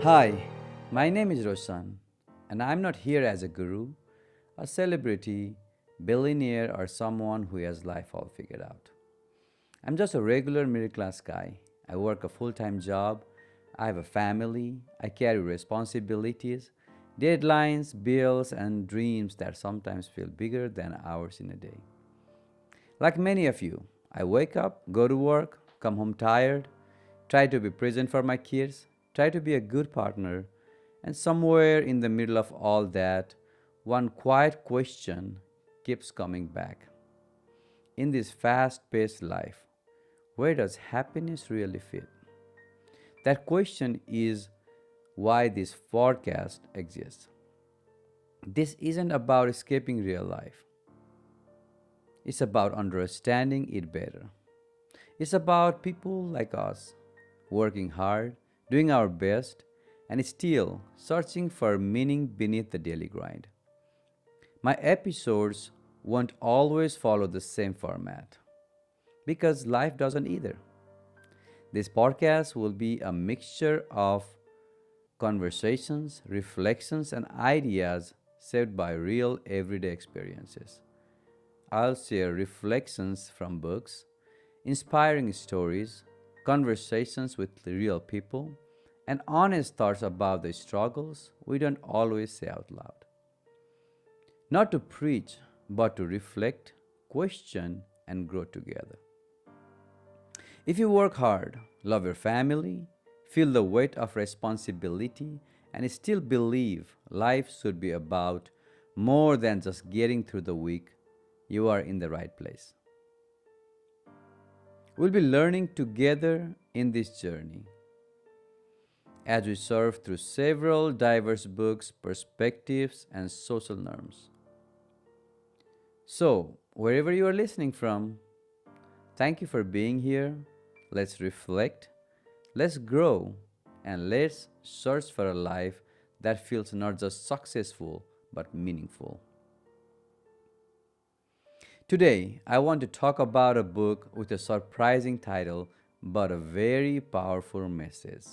Hi, my name is Roshan, and I'm not here as a guru, a celebrity, billionaire, or someone who has life all figured out. I'm just a regular middle class guy. I work a full time job, I have a family, I carry responsibilities, deadlines, bills, and dreams that sometimes feel bigger than hours in a day. Like many of you, I wake up, go to work, come home tired, try to be present for my kids, try to be a good partner, and somewhere in the middle of all that, one quiet question keeps coming back. In this fast paced life, where does happiness really fit? That question is why this forecast exists. This isn't about escaping real life, it's about understanding it better. It's about people like us working hard, doing our best, and still searching for meaning beneath the daily grind. My episodes won't always follow the same format because life doesn't either. This podcast will be a mixture of conversations, reflections, and ideas shaped by real everyday experiences. I'll share reflections from books, inspiring stories, conversations with real people, and honest thoughts about the struggles we don't always say out loud. Not to preach, but to reflect, question, and grow together. If you work hard, love your family, feel the weight of responsibility, and still believe life should be about more than just getting through the week, you are in the right place. We'll be learning together in this journey as we surf through several diverse books, perspectives, and social norms. So, wherever you are listening from, thank you for being here. Let's reflect, let's grow, and let's search for a life that feels not just successful but meaningful. Today, I want to talk about a book with a surprising title but a very powerful message: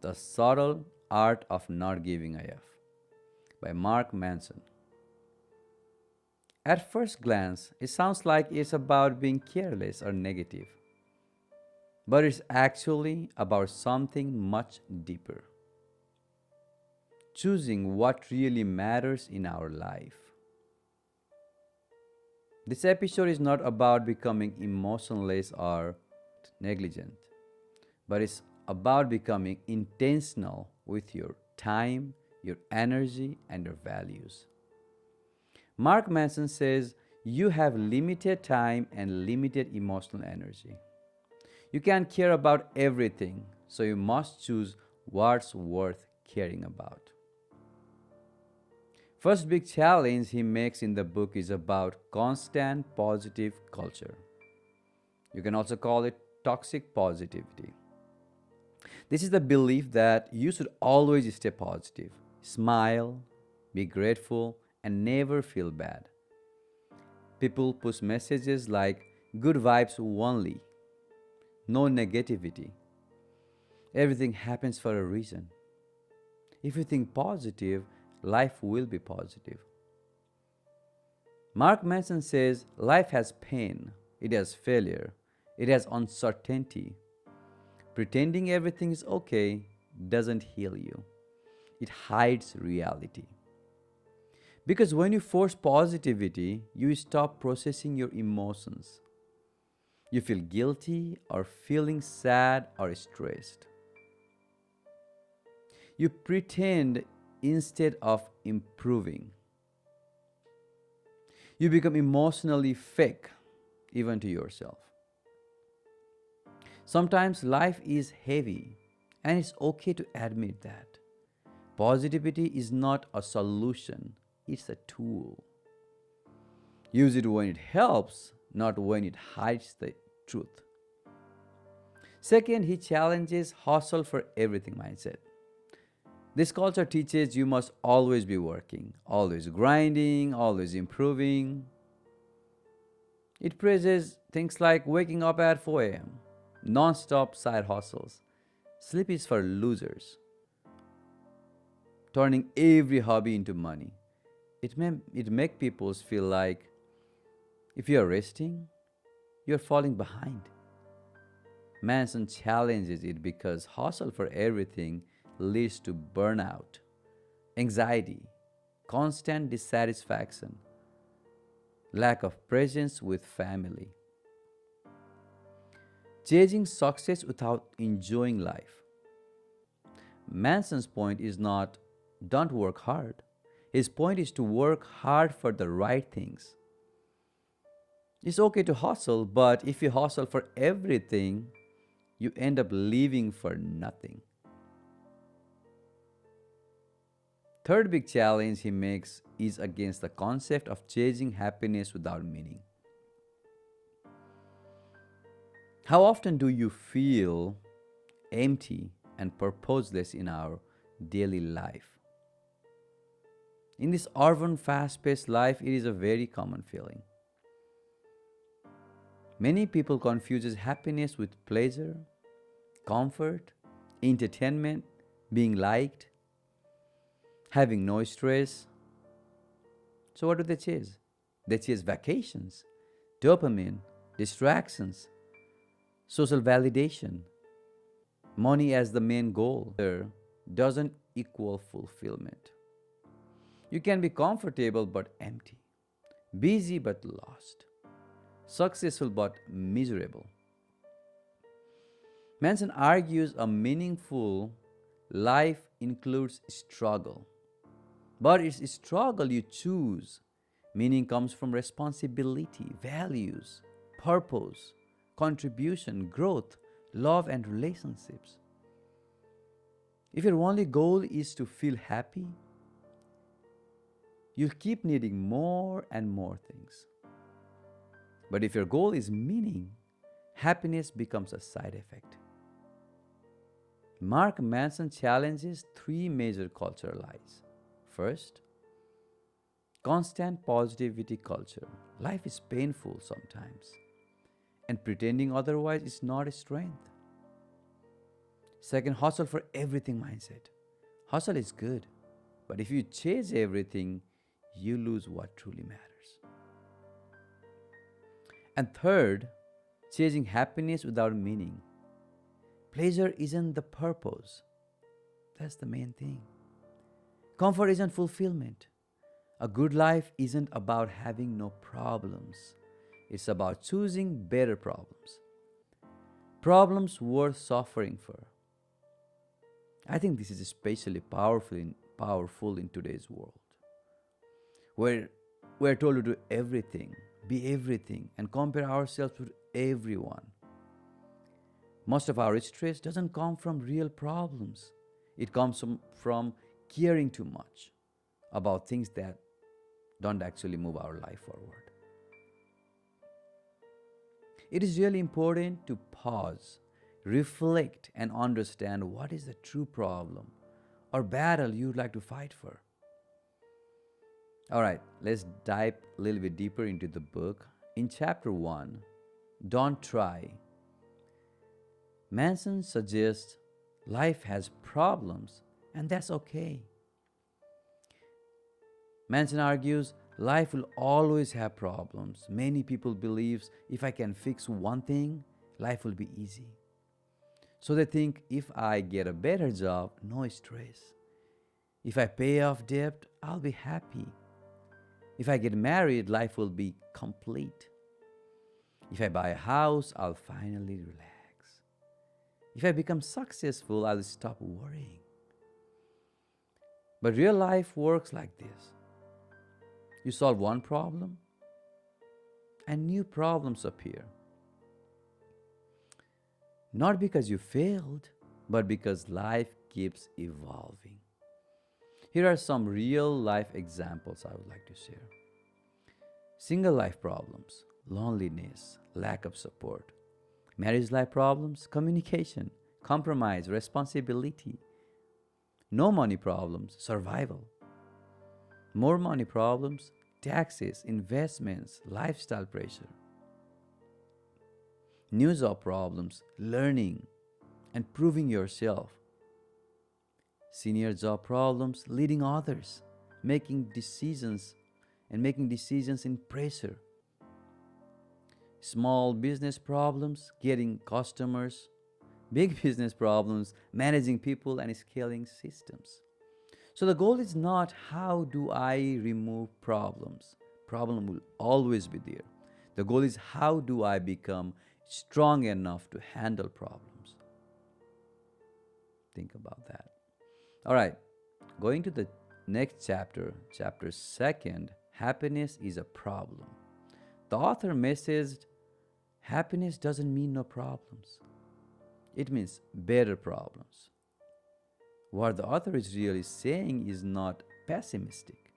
The Subtle Art of Not Giving a F by Mark Manson. At first glance, it sounds like it's about being careless or negative, but it's actually about something much deeper: choosing what really matters in our life. This episode is not about becoming emotionless or negligent, but it's about becoming intentional with your time, your energy, and your values. Mark Manson says you have limited time and limited emotional energy. You can't care about everything, so you must choose what's worth caring about. First big challenge he makes in the book is about constant positive culture. You can also call it toxic positivity. This is the belief that you should always stay positive, smile, be grateful, and never feel bad. People push messages like good vibes only, no negativity. Everything happens for a reason. If you think positive, life will be positive. Mark Manson says life has pain, it has failure, it has uncertainty. Pretending everything is okay doesn't heal you, it hides reality. Because when you force positivity, you stop processing your emotions. You feel guilty or feeling sad or stressed. You pretend instead of improving. You become emotionally fake, even to yourself. Sometimes life is heavy, and it's okay to admit that. Positivity is not a solution, it's a tool. Use it when it helps, not when it hides the truth. Second, he challenges hustle for everything mindset. This culture teaches you must always be working, always grinding, always improving. It praises things like waking up at 4 a.m., non stop side hustles. Sleep is for losers. turning every hobby into money. It make people feel like if you're resting, you're falling behind. Manson challenges it because hustle for everything leads to burnout, anxiety, constant dissatisfaction, lack of presence with family, chasing success without enjoying life. Manson's point is not don't work hard. His point is to work hard for the right things. It's okay to hustle, but if you hustle for everything, you end up living for nothing. Third big challenge he makes is against the concept of chasing happiness without meaning. How often do you feel empty and purposeless in our daily life? In this urban, fast paced life, it is a very common feeling. Many people confuses happiness with pleasure, comfort, entertainment, being liked, having no stress. So what do they chase? They chase vacations, dopamine, distractions, social validation, money as the main goal. There doesn't equal fulfillment. You can be comfortable but empty, busy but lost, successful but miserable. Manson argues a meaningful life includes struggle, but it's struggle you choose. Meaning comes from responsibility, values, purpose, contribution, growth, love, and relationships. If your only goal is to feel happy, you'll keep needing more and more things. But if your goal is meaning, happiness becomes a side effect. Mark Manson challenges three major cultural lies. First, constant positivity culture. Life is painful sometimes, and pretending otherwise is not a strength. Second, hustle for everything mindset. Hustle is good, but if you chase everything, you lose what truly matters. And third, chasing happiness without meaning. Pleasure isn't the purpose, that's the main thing. Comfort isn't fulfillment. A good life isn't about having no problems, it's about choosing better problems. Problems worth suffering for. I think this is especially powerful in today's world, where we're told to do everything, be everything, and compare ourselves with everyone. Most of our stress doesn't come from real problems. It comes from caring too much about things that don't actually move our life forward. It is really important to pause, reflect, and understand what is the true problem or battle you'd like to fight for. All right, let's dive a little bit deeper into the book. In chapter 1, Don't Try, Manson suggests life has problems and that's okay. Manson argues life will always have problems. Many people believe if I can fix one thing, life will be easy. So they think if I get a better job, no stress. If I pay off debt, I'll be happy. If I get married, life will be complete. If I buy a house, I'll finally relax. If I become successful, I'll stop worrying. But real life works like this. You solve one problem, and new problems appear. Not because you failed, but because life keeps evolving. Here are some real life examples I would like to share. Single life problems, loneliness, lack of support. Marriage life problems, communication, compromise, responsibility. No money problems, survival. More money problems, taxes, investments, lifestyle pressure. New job problems, learning and proving yourself. senior job problems, leading others, making decisions making decisions in pressure, small business problems, getting customers, big business problems, managing people and scaling systems. So the goal is not how do I remove problems. Problem will always be there. The goal is how do I become strong enough to handle problems. Think about that. All right, going to the next chapter, chapter second, happiness is a problem. The author messaged happiness doesn't mean no problems. It means better problems. What the author is really saying is not pessimistic.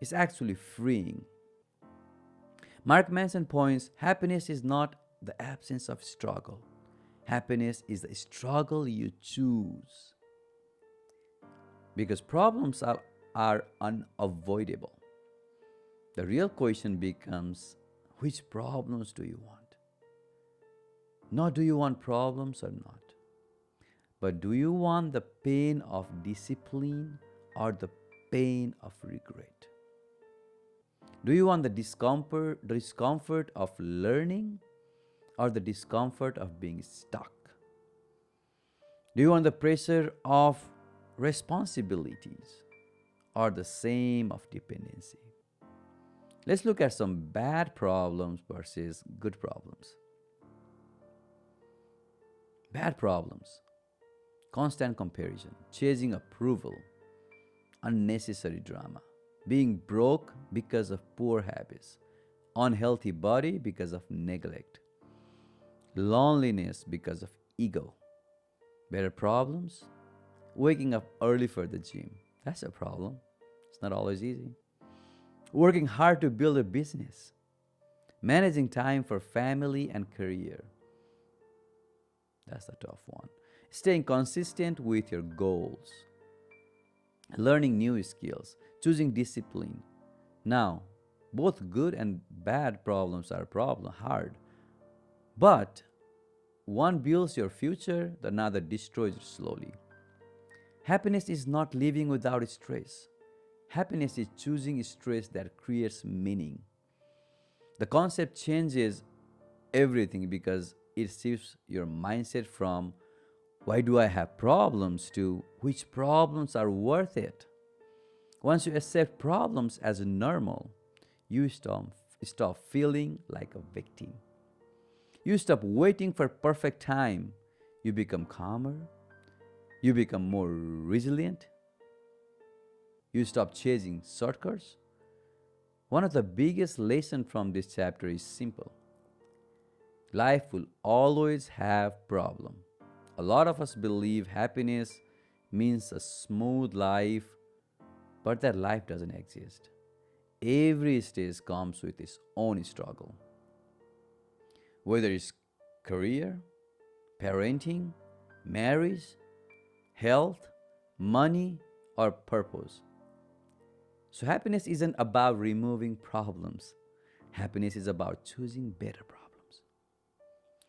It's actually freeing. Mark Manson points happiness is not the absence of struggle. Happiness is the struggle you choose. Because problems are unavoidable. The real question becomes which problems do you want? Not do you want problems or not, but do you want the pain of discipline or the pain of regret? Do you want the discomfort of learning or the discomfort of being stuck? Do you want the pressure of responsibilities or the same of dependency? Let's look at some bad problems versus good problems. Bad problems: constant comparison, chasing approval, unnecessary drama, being broke because of poor habits, unhealthy body because of neglect, loneliness because of ego. Better problems: waking up early for the gym. That's a problem. It's not always easy. Working hard to build a business, managing time for family and career. That's a tough one. Staying consistent with your goals, learning new skills, choosing discipline. Now, both good and bad problems are hard, but one builds your future, the another destroys it slowly. Happiness is not living without stress. Happiness is choosing stress that creates meaning. The concept changes everything because it shifts your mindset from why do I have problems to which problems are worth it. Once you accept problems as normal, you stop feeling like a victim. You stop waiting for perfect time. You become calmer. You become more resilient. You stop chasing shortcuts. One of the biggest lessons from this chapter is simple. Life will always have problems. A lot of us believe happiness means a smooth life, but that life doesn't exist. Every stage comes with its own struggle. Whether it's career, parenting, marriage, health, money, or purpose. So happiness isn't about removing problems. Happiness is about choosing better problems.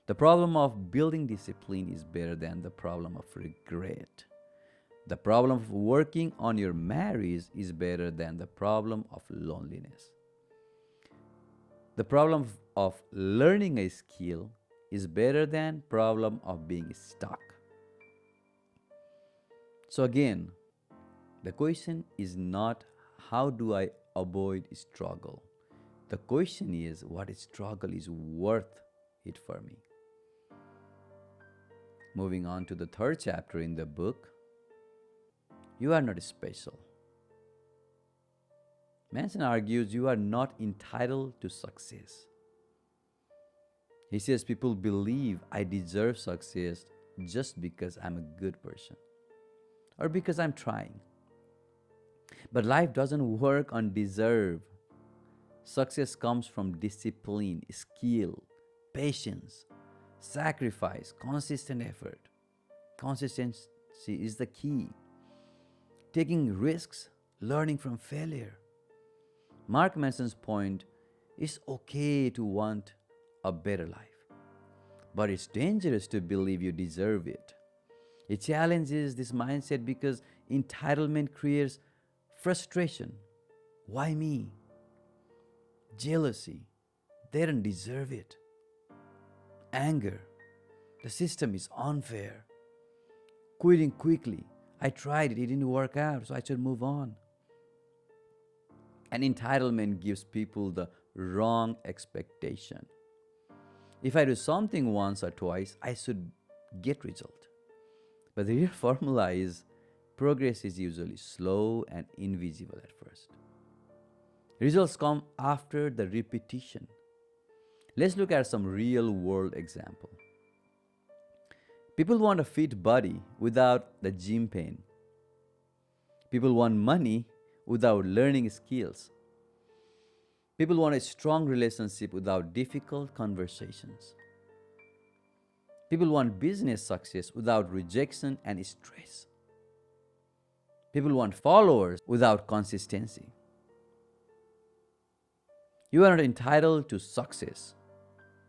The problem of building discipline is better than the problem of regret. The problem of working on your marriage is better than the problem of loneliness. The problem of learning a skill is better than problem of being stuck. So again, the question is not how do I avoid struggle. The question is what struggle is worth it for me. Moving on to the third chapter in the book, you are not special. Manson argues you are not entitled to success. He says people believe I deserve success just because I'm a good person or because I'm trying. But life doesn't work on deserve. Success comes from discipline, skill, patience, sacrifice, consistent effort. Consistency is the key. Taking risks, learning from failure. Mark Manson's point is okay to want a better life, but it's dangerous to believe you deserve it. It challenges this mindset because Entitlement creates frustration. Why me? Jealousy. They don't deserve it. Anger. The system is unfair. Quitting quickly. I tried it, it didn't work out, so I should move on. And entitlement gives people the wrong expectation. If I do something once or twice, I should get result. But the real formula is progress is usually slow and invisible at first. Results come after the repetition. Let's look at some real world example. People want a fit body without the gym pain. People want money without learning skills. People want a strong relationship without difficult conversations. People want business success without rejection and stress. People want followers without consistency. You are not entitled to success.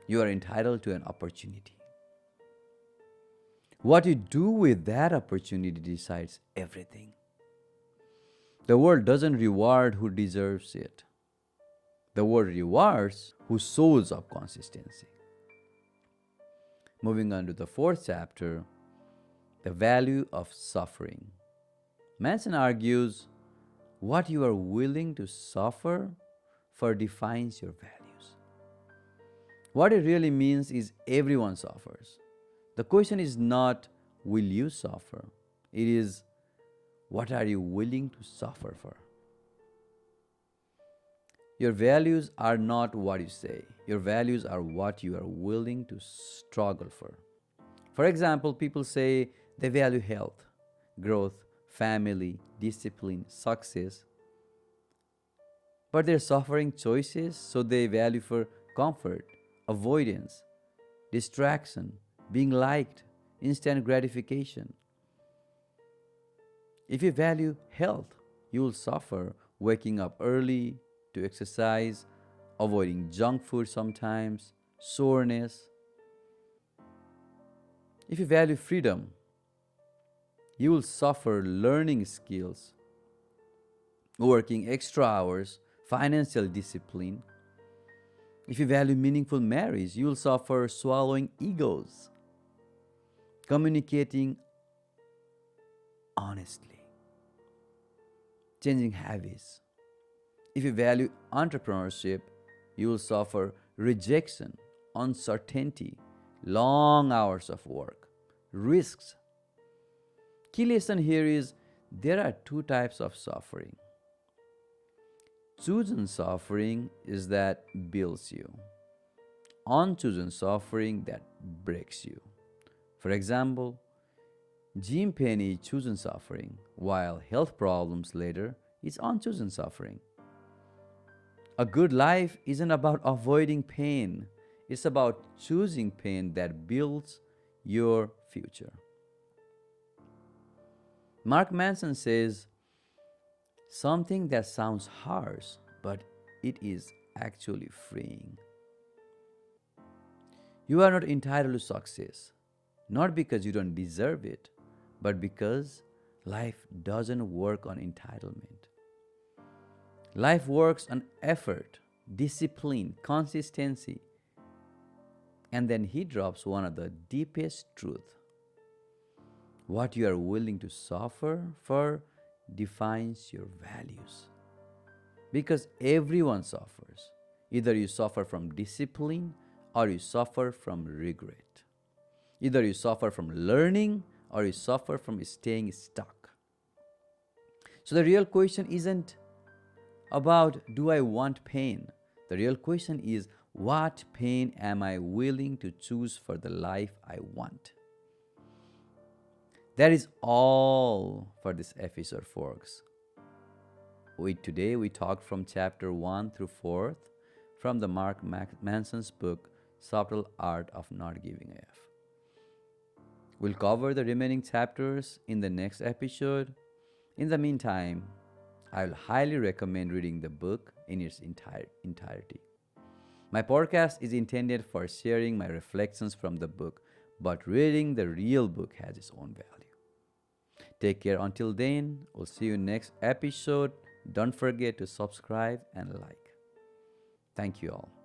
You are entitled to an opportunity. What you do with that opportunity decides everything. The world doesn't reward who deserves it. The world rewards who shows up consistency. Moving on to the fourth chapter, the value of suffering. Manson argues what you are willing to suffer for defines your values. What it really means is everyone suffers. The question is not will you suffer? It is what are you willing to suffer for? Your values are not what you say. Your values are what you are willing to struggle for. For example, people say they value health, growth, family, discipline, success, but they're suffering choices, so they value for comfort, avoidance, distraction, being liked, instant gratification. If you value health, you will suffer waking up early to exercise, avoiding junk food sometimes, soreness. If you value freedom, you will suffer learning skills, working extra hours, financial discipline. If you value meaningful marriage, you will suffer swallowing egos, communicating honestly, changing habits. If you value entrepreneurship, you will suffer rejection, uncertainty, long hours of work, risks. Key lesson here is there are two types of suffering. Chosen suffering is that builds you. Unchosen suffering that breaks you. For example, gym pain is chosen suffering, while health problems later is unchosen suffering. A good life isn't about avoiding pain, it's about choosing pain that builds your future. Mark Manson says, something that sounds harsh, but it is actually freeing. You are not entitled to success, not because you don't deserve it, but because life doesn't work on entitlement. Life works on effort, discipline, consistency. And then he drops one of the deepest truths. What you are willing to suffer for defines your values. Because everyone suffers. Either you suffer from discipline or you suffer from regret. Either you suffer from learning or you suffer from staying stuck. So the real question isn't about do I want pain? The real question is what pain am I willing to choose for the life I want? That is all for this episode, folks. Today we talked from chapter 1 through 4th from the Mark Manson's book, Subtle Art of Not Giving a F. We'll cover the remaining chapters in the next episode. In the meantime, I will highly recommend reading the book in its entirety. My podcast is intended for sharing my reflections from the book, but reading the real book has its own value. Take care until then. We'll see you next episode. Don't forget to subscribe and like. Thank you all.